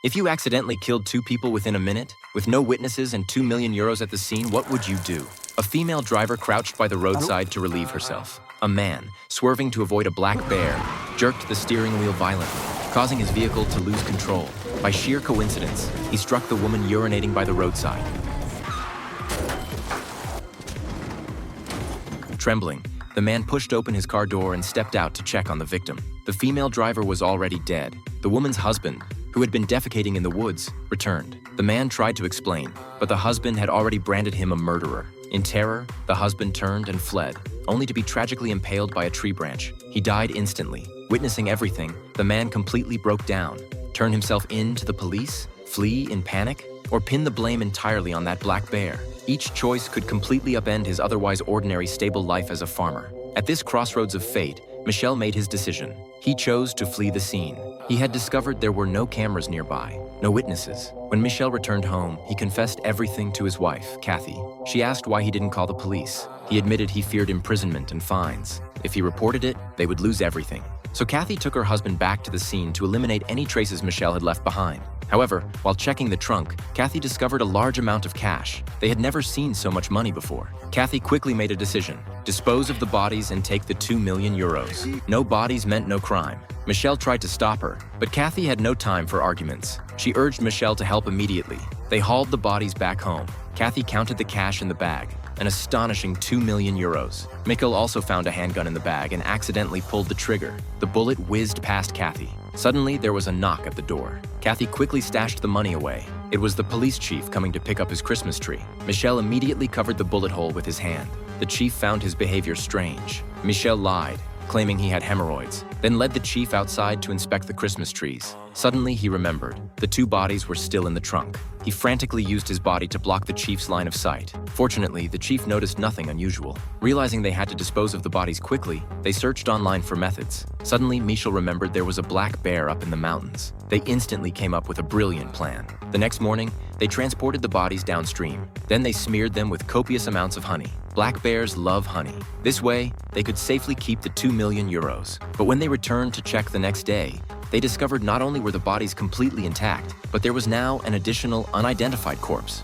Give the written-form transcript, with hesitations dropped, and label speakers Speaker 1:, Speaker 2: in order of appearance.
Speaker 1: If you accidentally killed 2 people within a minute, with no witnesses and 2 million euros at the scene, what would you do? A female driver crouched by the roadside to relieve herself. A man, swerving to avoid a black bear, jerked the steering wheel violently, causing his vehicle to lose control. By sheer coincidence, he struck the woman urinating by the roadside. Trembling, the man pushed open his car door and stepped out to check on the victim. The female driver was already dead. The woman's husband, who had been defecating in the woods, returned. The man tried to explain, but the husband had already branded him a murderer. In terror, the husband turned and fled, only to be tragically impaled by a tree branch. He died instantly. Witnessing everything, the man completely broke down. Turn himself in to the police, flee in panic, or pin the blame entirely on that black bear. Each choice could completely upend his otherwise ordinary, stable life as a farmer. At this crossroads of fate, Michel made his decision. He chose to flee the scene. He had discovered there were no cameras nearby, no witnesses. When Michel returned home, he confessed everything to his wife, Kathy. She asked why he didn't call the police. He admitted he feared imprisonment and fines. If he reported it, they would lose everything. So Kathy took her husband back to the scene to eliminate any traces Michel had left behind. However, while checking the trunk, Kathy discovered a large amount of cash. They had never seen so much money before. Kathy quickly made a decision: dispose of the bodies and take the 2 million euros. No bodies meant no crime. Michel tried to stop her, but Kathy had no time for arguments. She urged Michel to help immediately. They hauled the bodies back home. Kathy counted the cash in the bag, an astonishing 2 million euros. Mikkel also found a handgun in the bag and accidentally pulled the trigger. The bullet whizzed past Kathy. Suddenly, there was a knock at the door. Kathy quickly stashed the money away. It was the police chief coming to pick up his Christmas tree. Michel immediately covered the bullet hole with his hand. The chief found his behavior strange. Michel lied, claiming he had hemorrhoids, then led the chief outside to inspect the Christmas trees. Suddenly, he remembered. The 2 bodies were still in the trunk. He frantically used his body to block the chief's line of sight. Fortunately, the chief noticed nothing unusual. Realizing they had to dispose of the bodies quickly, they searched online for methods. Suddenly, Michel remembered there was a black bear up in the mountains. They instantly came up with a brilliant plan. The next morning, they transported the bodies downstream. Then they smeared them with copious amounts of honey. Black bears love honey. This way, they could safely keep the 2 million euros. But when they returned to check the next day, they discovered not only were the bodies completely intact, but there was now an additional unidentified corpse.